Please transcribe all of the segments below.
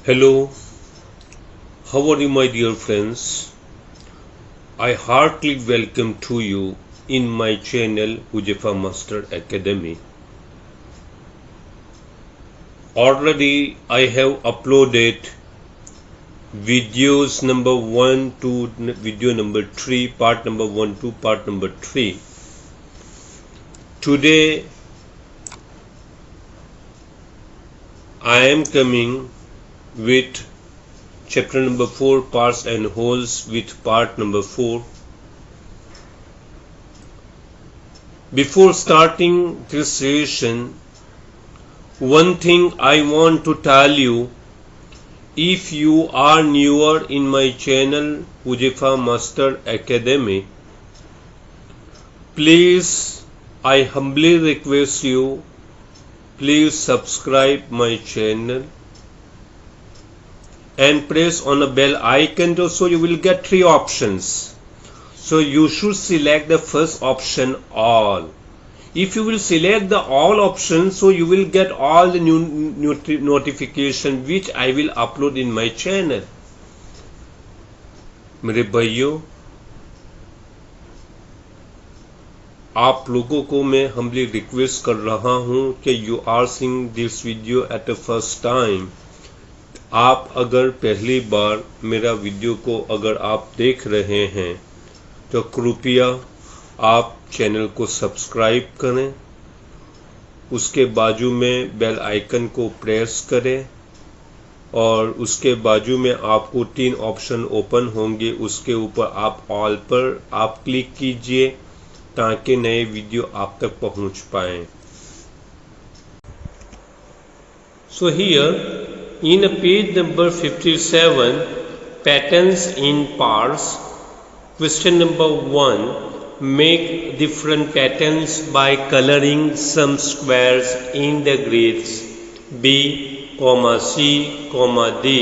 Hello, how are you, my dear friends? I heartily welcome to you in my channel Huzaifa Master Academy. Already I have uploaded videos number 1 to video number 3, part number 1 to part number 3. Today I am coming with chapter number 4, parts and wholes, with part number 4. Before starting this session, one thing I want to tell you: if you are newer in my channel Huzaifa Master Academy, please, I humbly request you, please subscribe my channel and press on a bell icon, so you will get 3 options. So you should select the first option, all. If you will select the all options, so you will get all the new notification which I will upload in my channel. मेरे भाइयों, आप लोगों को मैं humbly request कर रहा हूं कि you are seeing this video at the first time. आप अगर पहली बार मेरा वीडियो को अगर आप देख रहे हैं तो कृपया आप चैनल को सब्सक्राइब करें, उसके बाजू में बेल आइकन को प्रेस करें और उसके बाजू में आपको 3 ऑप्शन ओपन होंगे, उसके ऊपर आप ऑल पर आप क्लिक कीजिए ताकि नए वीडियो आप तक पहुंच पाएं। So here in page number 57, patterns in parts, question number 1, make different patterns by coloring some squares in the grids B, C, D.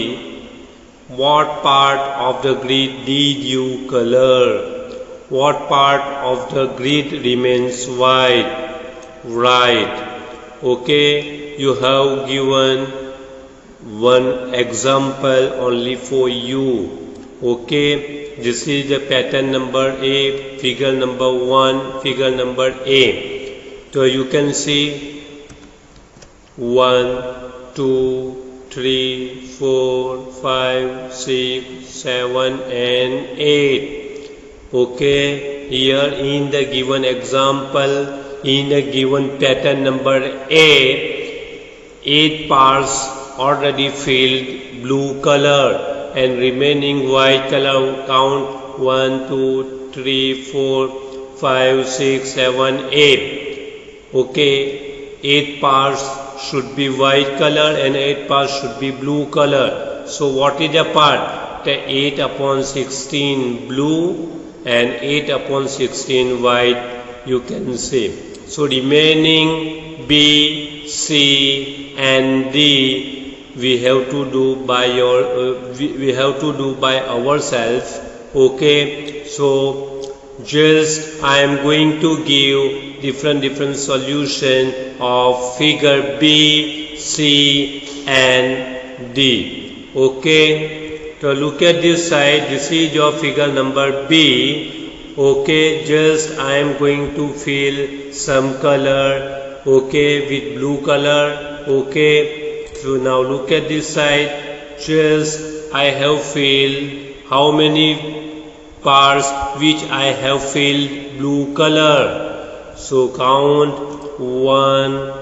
What part of the grid did you color? What part of the grid remains white? Right. Okay, you have given one example only for you. Okay, this is the pattern number A, figure number 1, figure number A. So you can see 1, 2, 3, 4, 5, 6, 7 and 8. Okay, here in the given example, in the given pattern number A, 8 parts already filled blue color and remaining white color. Count 1, 2, 3, 4, 5, 6, 7, 8. Okay, 8 parts should be white color and 8 parts should be blue color. So what is the part? The 8 upon 16 blue and 8 upon 16 white, you can see. So remaining B, C and D we have to do by ourselves. Okay, so just I am going to give different solution of figure B, C and D. Okay, so look at this side. This is your figure number B. Okay, just I am going to fill some color, okay, with blue color. Okay, so now look at this side. Just I have filled how many parts which I have filled blue color. So count 1,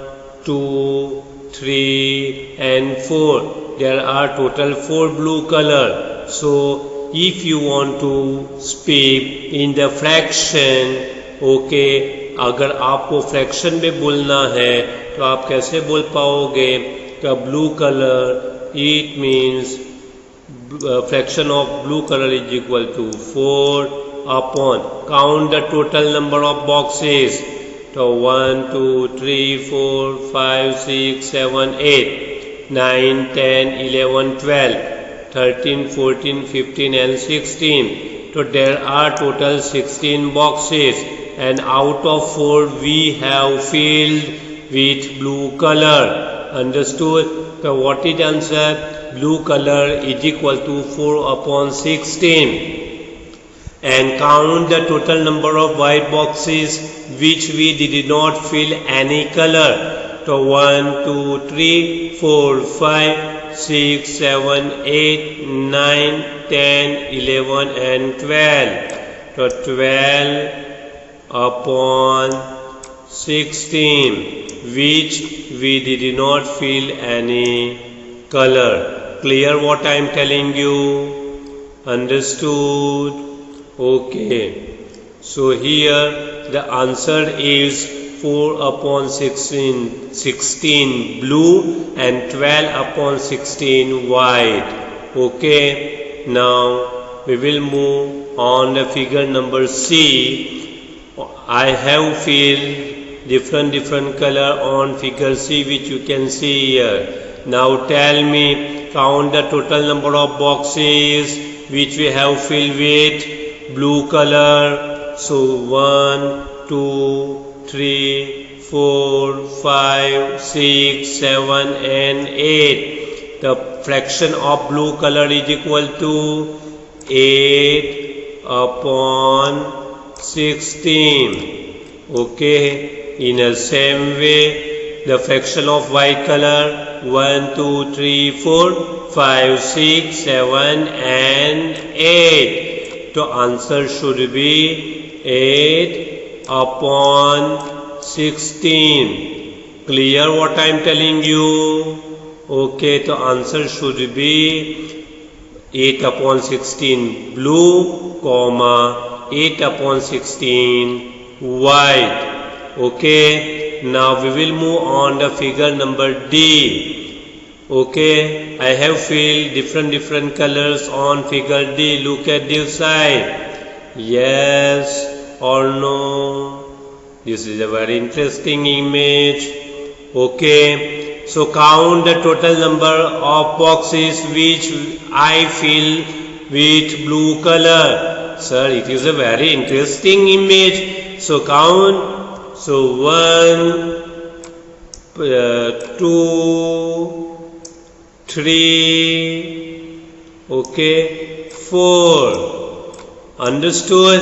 2, 3 and 4. There are total 4 blue color. So if you want to speak in the fraction, okay, अगर आपको fraction में बोलना है तो आप कैसे बोल पाओगे कि blue colour, it means fraction of blue color is equal to 4 upon, count the total number of boxes. So 1, 2, 3, 4, 5, 6, 7, 8, 9, 10, 11, 12, 13, 14, 15 and 16. So there are total 16 boxes and out of 4 we have filled with blue color. Understood? So what is the answer? Blue color is equal to 4 upon 16. And count the total number of white boxes which we did not fill any color. So 1, 2, 3, 4, 5, 6, 7, 8, 9, 10, 11 and 12. So 12 upon 16 which we did not fill any color. Clear what I am telling you? Understood? Okay. So here the answer is 4 upon 16 blue and 12 upon 16 white. Okay. Now we will move on the figure number C. I have filled different color on figure C which you can see here. Now tell me, count the total number of boxes which we have filled with blue color. So 1, 2, 3, 4, 5, 6, 7 and 8. The fraction of blue color is equal to 8 upon 16. Okay. In the same way, the fraction of white color 1, 2, 3, 4, 5, 6, 7 and 8. The answer should be 8 upon 16. Clear what I am telling you? Okay, the answer should be 8 upon 16 blue, comma 8 upon 16 white. Okay, now we will move on the figure number D. Okay, I have filled different colors on figure D. Look at this side. Yes or no? This is a very interesting image. Okay, so count the total number of boxes which I fill with blue color. Sir, it is a very interesting image. So count. So 1, 2, 3, okay, 4. Understood?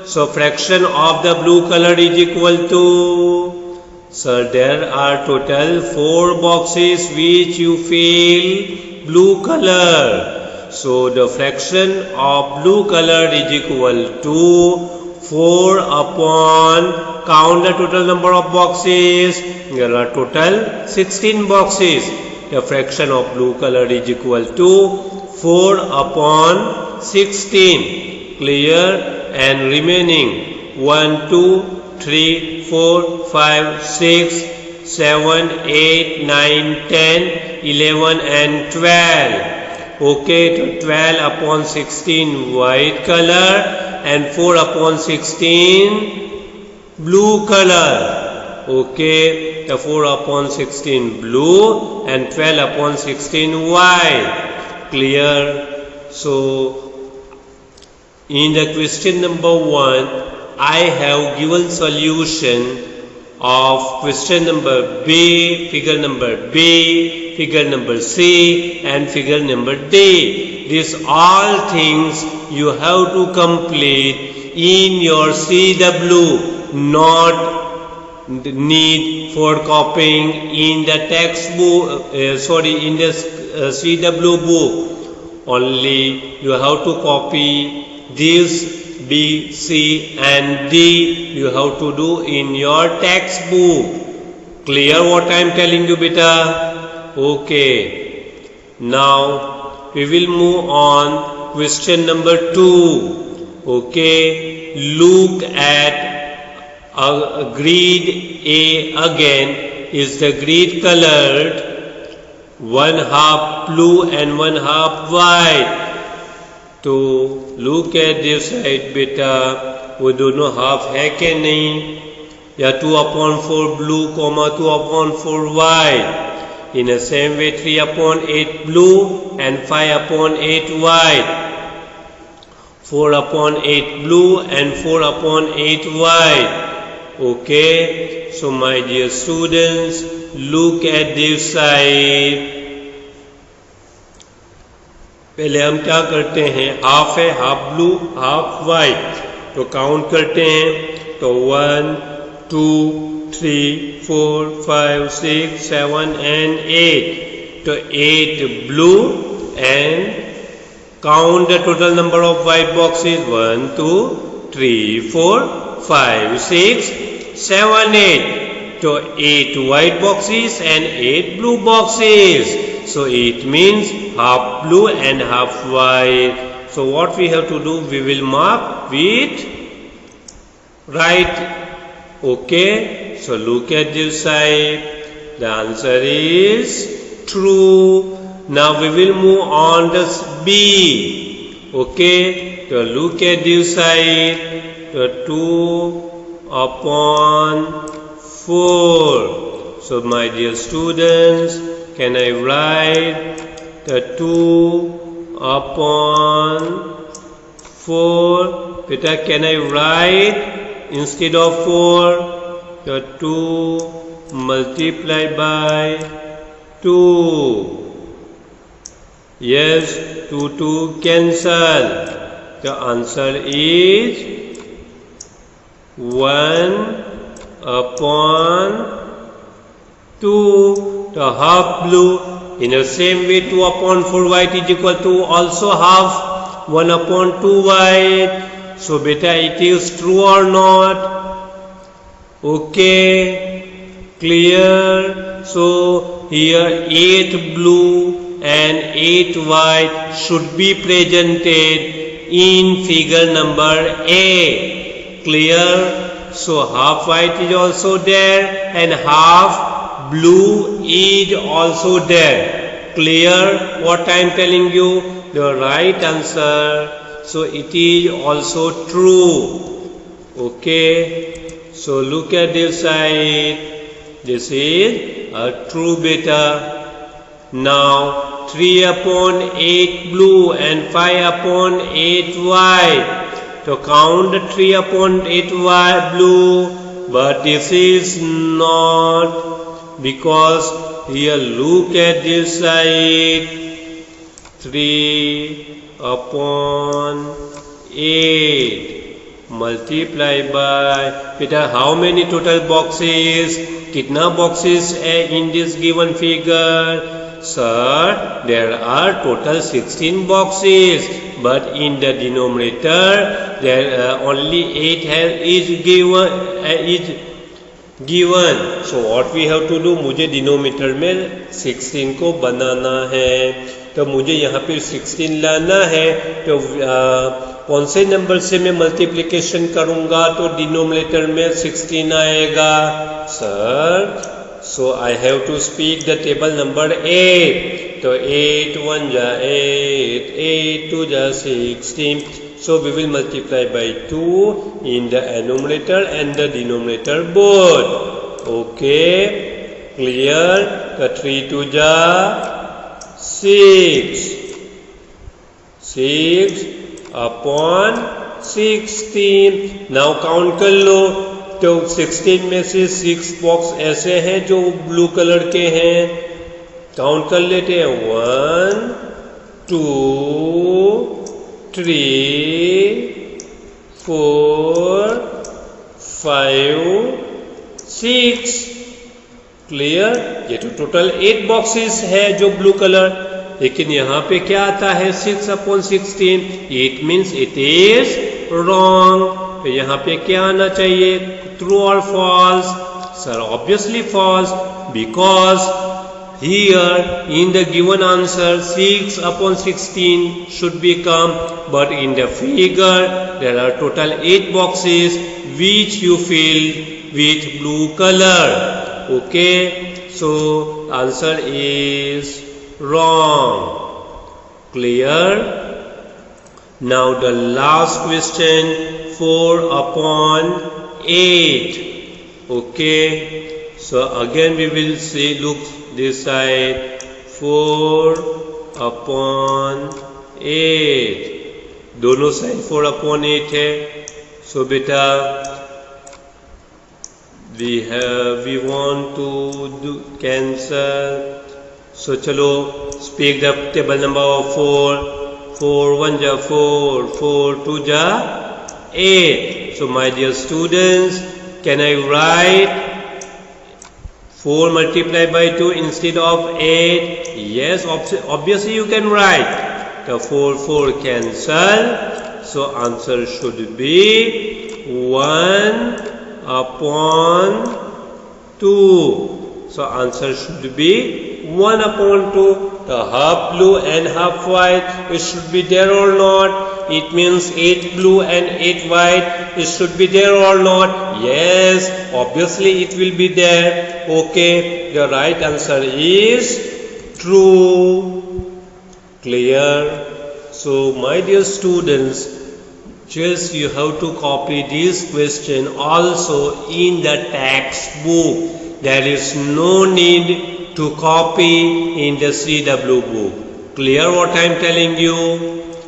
So fraction of the blue color is equal to, sir, there are total 4 boxes which you fill blue color. So the fraction of blue color is equal to 4 upon, count the total number of boxes. There are total 16 boxes. The fraction of blue color is equal to 4 upon 16. Clear? And remaining 1, 2, 3, 4, 5, 6, 7, 8, 9, 10, 11 and 12. Okay, 12 upon 16 white color and 4 upon 16 blue color. Okay, the 4 upon 16 blue and 12 upon 16 white. Clear? So in the question number 1, I have given solution of question number B, figure number B, figure number C and figure number D. These all things you have to complete in your CW, not need for copying in the textbook, in the CW book. Only you have to copy this B, C and D you have to do in your textbook. Clear what I am telling you, beta? Okay. Now we will move on question number 2. Okay. Look at a grid A again. Is the grid colored? One half blue and one half white. तो look at this side बेटा, वो दोनों half है कि नहीं? या 2/4 blue, 2/4 white. In the same way 3/8 blue and 5/8 white. 4/8 blue and 4/8 white. Okay, so my dear students, look at this side. पहले हम क्या करते हैं, हाफ है, हाफ ब्लू हाफ वाइट, तो काउंट करते हैं। तो 1 2 3 4 5 6 7 and 8, तो 8 blue and count the total number of white boxes, 1 2 3 4 5 6 7 8, so 8 white boxes and 8 blue boxes, so it means half blue and half white. So what we have to do, we will mark with right. Okay, so look at this side, the answer is true. Now we will move on to B. Okay, so look at this side, the 2 upon 4. So my dear students, can I write the 2 upon 4? Beta, can I write instead of 4 the 2 multiplied by 2? Yes, 2 cancel. The answer is 1 upon 2. The half blue. In the same way, 2 upon 4 white is equal to also half 1 upon 2 white. So beta, it is true or not? Okay, clear. So here 8 blue and 8 white should be presented in figure number A. Clear? So half white is also there and half blue is also there. Clear what I am telling you? The right answer. So it is also true. Okay. So look at this side. This is a true beta. Now 3 upon 8 blue and 5 upon 8 white. So count the 3 upon 8 white blue, but this is not, because here look at this side, 3 upon 8 multiplied by, beta, how many total boxes? Kitna boxes in this given figure? Sir, there are total 16 boxes, but in the denominator there only 8 is given. So what we have to do, मुझे denominator में 16 को बनाना है, तो मुझे यहाँ पे 16 लाना है, तो कौन से नंबर से मैं मल्टीप्लिकेशन करूँगा तो डिनोमिनेटर में 16 आएगा? Sir, so I have to speak the table number 8. So 8 1 ja 8, 8 2 ja 16. So we will multiply by 2 in the numerator and the denominator both. Okay, clear? The 3 2 ja 6. 6 upon 16. Now count कर लो, तो 16 में से 6 box ऐसे हैं जो blue colour के हैं, count कर लेते हैं, 1 2 3 4 5 6. क्लियर? ये तो टोटल 8 बॉक्सेस है जो ब्लू कलर, लेकिन यहाँ पे क्या आता है 6 upon 16. It means it is wrong. तो यहाँ पे क्या आना चाहिए, true or false? Sir, obviously false, because here in the given answer 6 upon 16 should become, but in the figure there are total 8 boxes which you fill with blue color. Okay, so answer is wrong. Clear? Now the last question, 4 upon 8. Okay, so again we will see, look this side, 4 upon 8. दोनों side 4 upon 8 है. So बेटा we want to do cancel. So chalo speak the table number of 4. 4 1 ja 4, 4 2 ja 8. So my dear students, can I write 4 multiplied by 2 instead of 8? Yes, obviously you can write. The 4 cancel. So answer should be 1 upon 2. So answer should be 1 upon 2. The half blue and half white, it should be there or not? It means 8 blue and 8 white, it should be there or not? Yes, obviously it will be there. Okay, the right answer is true. Clear? So my dear students, just you have to copy this question also in the textbook. There is no need to copy in the CW book. Clear what I am telling you?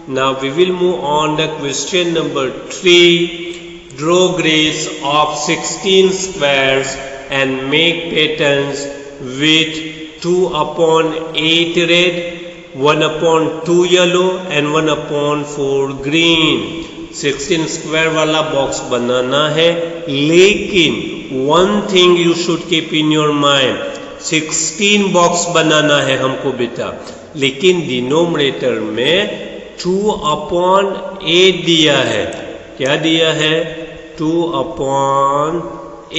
Now we will move on to question number 3. Draw grids of 16 squares and make patterns with 2 upon 8 red, 1 upon 2 yellow and 1 upon 4 green. 16 square वाला box बनाना है, लेकिन one thing you should keep in your mind, 16 box बनाना है हमको बेटा, लेकिन denominator में 2 अपॉन 8 दिया है. क्या दिया है? 2 अपॉन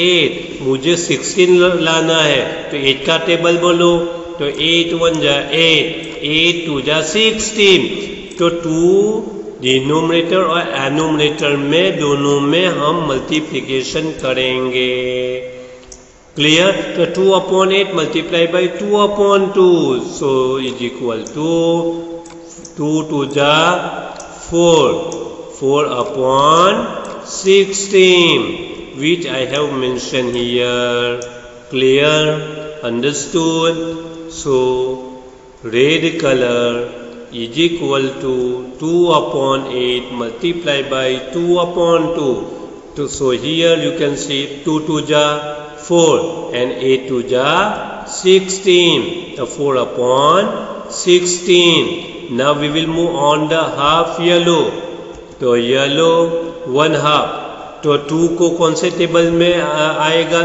8. मुझे 16 लाना है, तो 8 का टेबल बोलो. तो 8 1 जा 8, 8 2 जा 16. तो 2 डिनोमिनेटर और एनोमिनेटर में दोनों में हम मल्टीप्लिकेशन करेंगे. क्लियर? तो 2 upon 8 multiply by 2 upon 2, so is equal to 2 2 जा 4, 4 upon 16, which I have mentioned here. Clear? Understood? So red color is equal to 2 upon 8 multiplied by 2 upon 2. So here you can see 2 2 ja 4 and 8 2 ja 16. The 4 upon 16. Now we will move on the half yellow. तो yellow 1 half. तो 2 को कौन से table में आएगा?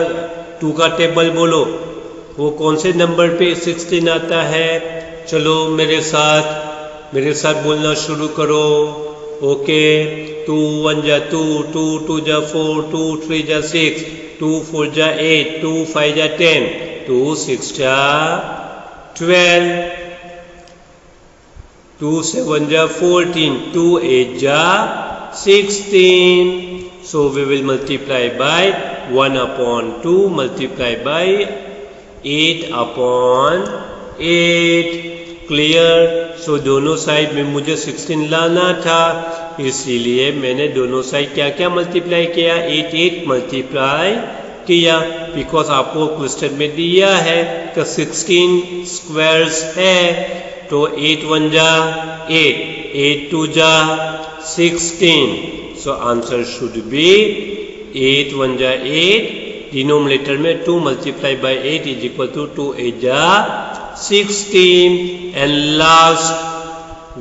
2 का table बोलो, वो कौन से नंबर पे 16 आता है? चलो मेरे साथ बोलना शुरू करो. ओके, 2 1 जा 2, 2 2 जा 4, 2 3 जा 6, 2 4 जा 8, 2 5 जा 10, 2 6 जा 12, 2 7 जा 14, 2 8 जा 16. So we will multiply by 1 upon 2 multiply by 8 upon 8. Clear? सो दोनों साइड में मुझे 16 लाना था, इसीलिए मैंने दोनों साइड क्या क्या मल्टीप्लाई किया? 8 8 मल्टीप्लाई किया, बिकॉज आपको क्वेश्चन में दिया है कि 16 स्क्वायर्स है. तो 8 1 जा 8, 8 2 जा 16. सो आंसर शुड बी 8 1 जा 8, डिनोमिनेटर में 2 multiply by 8 is equal to 2 8 जा 16. एंड लास्ट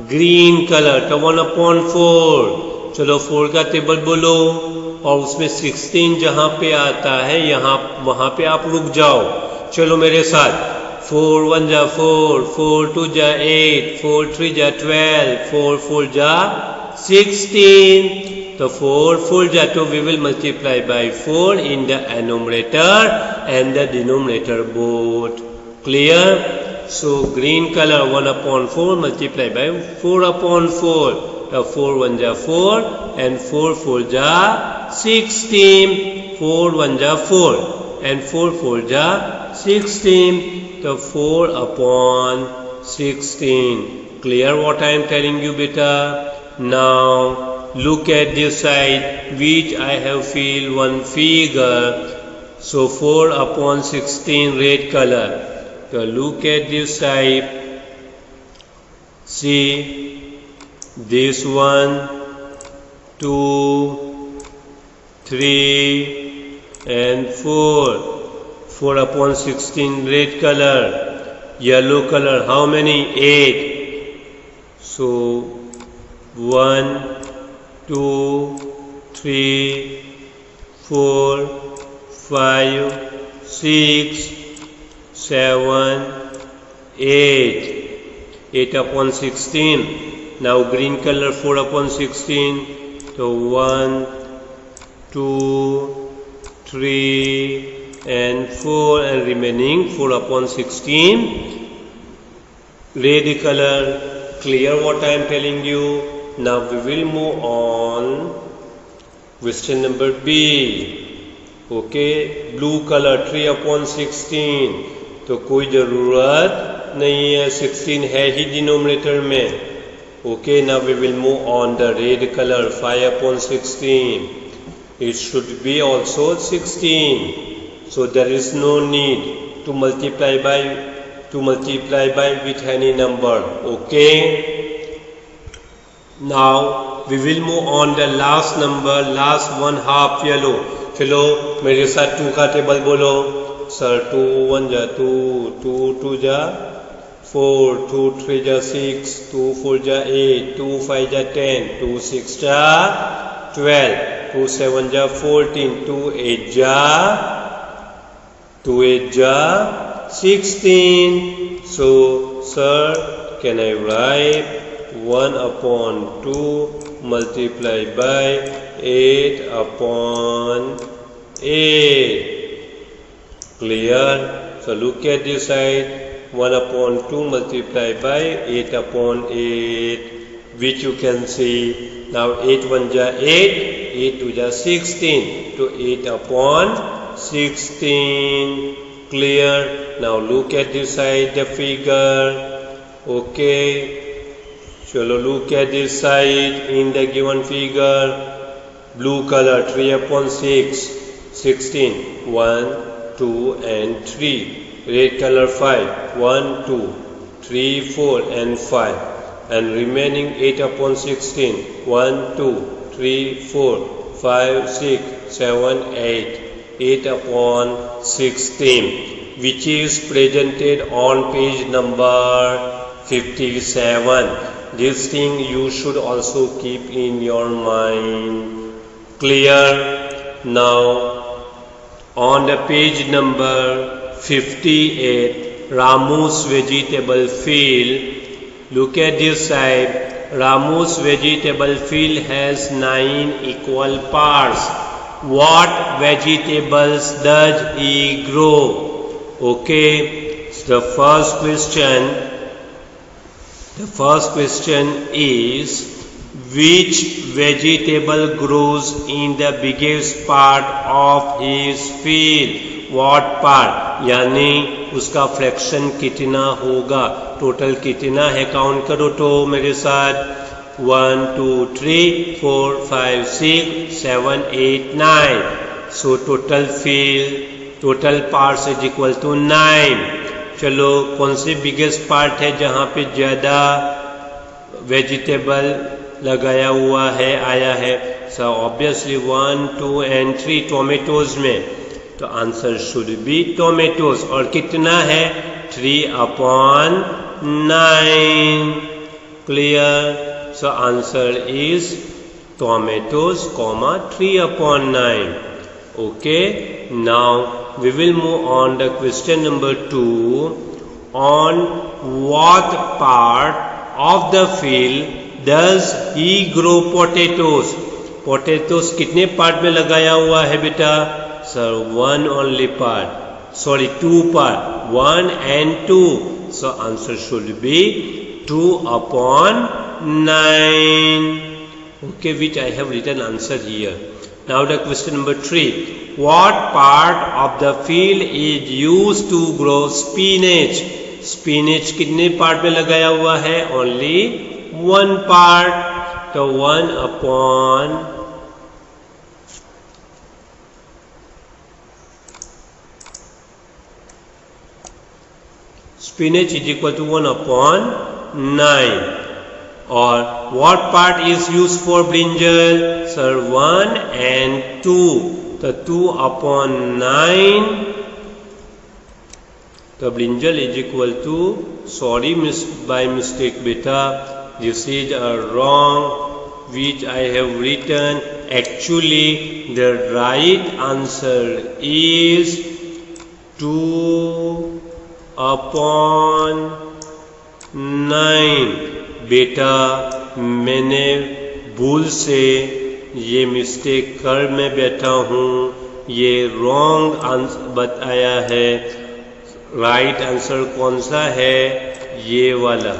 ग्रीन कलर का 1 अपॉन 4. चलो 4 का टेबल बोलो, और उसमें 16 जहां पे आता है वहां पे आप रुक जाओ. चलो मेरे साथ, 4 1 जा 4, 4 2 जा 8, 4 3 जा 12, 4 4 जा 16. तो 4 4 जा, तो we will multiply by 4 in the numerator and the denominator both. Clear? So green color 1 upon 4 multiplied by 4 upon 4. The 4 1 ja 4 and 4 4 ja 16. 4 1 ja 4 and 4 4 ja 16. The 4 upon 16. Clear what I am telling you, beta? Now look at this side, which I have filled one figure. So 4 upon 16 red color. So look at this side. See this 1, 2, 3, and 4. 4 upon 16 red color. Yellow color, how many? 8. So 1, 2, 3, 4, 5, 6, 7, 8. 8 upon 16. Now green color, 4 upon 16. So 1, 2, 3 and 4, and remaining 4 upon 16. Red color. Clear what I am telling you? Now we will move on. Question number B. Okay, blue color, 3 upon 16. तो कोई ज़रूरत नहीं है, 16 है ही denominator में. Okay, now we will move on the red color, 5 upon 16. It should be also 16. So there is no need to multiply by with any number. Okay. Now we will move on the last number, last one half yellow. चलो मेरे साथ 2 का table बोलो. Sir 2 1 जा 2, 2 2 जा 4, 2 3 जा 6, 2 4 जा 8, 2 5 जा 10, 2 6 जा 12, 2 7 जा 14, 2 8 जा 16. So sir, can I write 1 upon 2 multiplied by 8 upon 8? Clear? So look at this side. 1 upon 2 multiplied by 8 upon 8, which you can see. Now 8 1 ja 8, 8 2 ja 16, to 8 upon 16. Clear? Now look at this side, the figure. Okay. Chalo, look at this side in the given figure. Blue color, 3 upon 6, 16, 1, 2 and 3. Red color, 5, 1, 2, 3, 4 and 5. And remaining 8 upon 16, 1, 2, 3, 4, 5, 6, 7, 8. 8 upon 16, which is presented on page number 57. This thing you should also keep in your mind. Clear? Now on the page number 58, Ramu's vegetable field. Look at this side. Ramu's vegetable field has 9 equal parts. What vegetables does he grow? Okay, so the first question is, which vegetable grows in the biggest part of his field? What part? यानी उसका fraction कितना होगा, total कितना है, count करो तो मेरे साथ. 1 2 3 4 5 6 7 8 9. So total field, total parts is equal to 9. चलो कौन सी बिगेस्ट पार्ट है जहाँ पे ज़्यादा वेजिटेबल लगाया हुआ है, आया है? सो ऑब्वियसली 1 2 and 3 टोमेटोज में, तो आंसर शुड बी टोमेटोज. और कितना है? 3 upon 9. Clear? So answer is tomatoes, 3 upon 9. Okay. Now we will move on to question number 2. On what part of the field does he grow potatoes? Potatoes कितने part में लगाया हुआ है बेटा? Sir, 1 only part. Sorry, 2 part. 1 and 2. So answer should be 2 upon 9. Okay, which I have written answer here. Now the question number 3. What part of the field is used to grow spinach? Spinach कितने part में लगाया हुआ है? Only 1 part. तो 1 upon spinach is equal to 1 upon 9. Or what part is used for brinjal? Sir, 1 and 2. तो 2/9 तो brinjal is equal to, sorry by mistake बेटा, this is a wrong which I have written. Actually the right answer is 2/9. बेटा मैंने भूल से ये mistake कर मैं बैठा हूँ, ये रॉन्ग आंसर बताया है. राइट आंसर कौन सा है? ये वाला.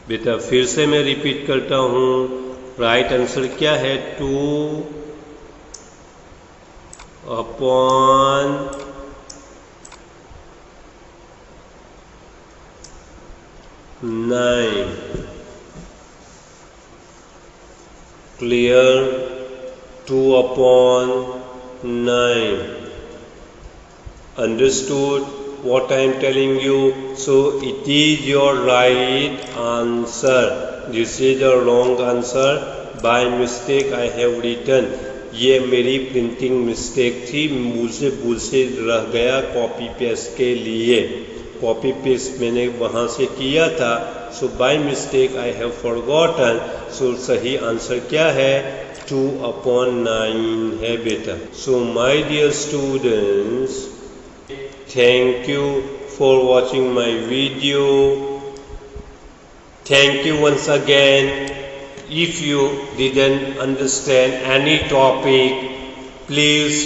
बेटा फिर से मैं रिपीट करता हूँ, राइट आंसर क्या है? 2/9. Clear? 2/9. Understood what I am telling you? So it is your right answer. This is a wrong answer. By mistake I have written. ये मेरी प्रिंटिंग मिस्टेक थी, मुझसे भूल से रह गया कॉपी पेस्ट के लिए. कॉपी पेस्ट मैंने वहाँ से किया था. So by mistake I have forgotten. So सही आंसर क्या है? 2/9 है बेटा. So my dear students, thank you for watching my video. Thank you once again. If you didn't understand any topic, please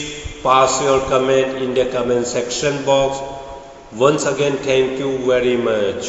pass your comment in the comment section box. Once again, thank you very much.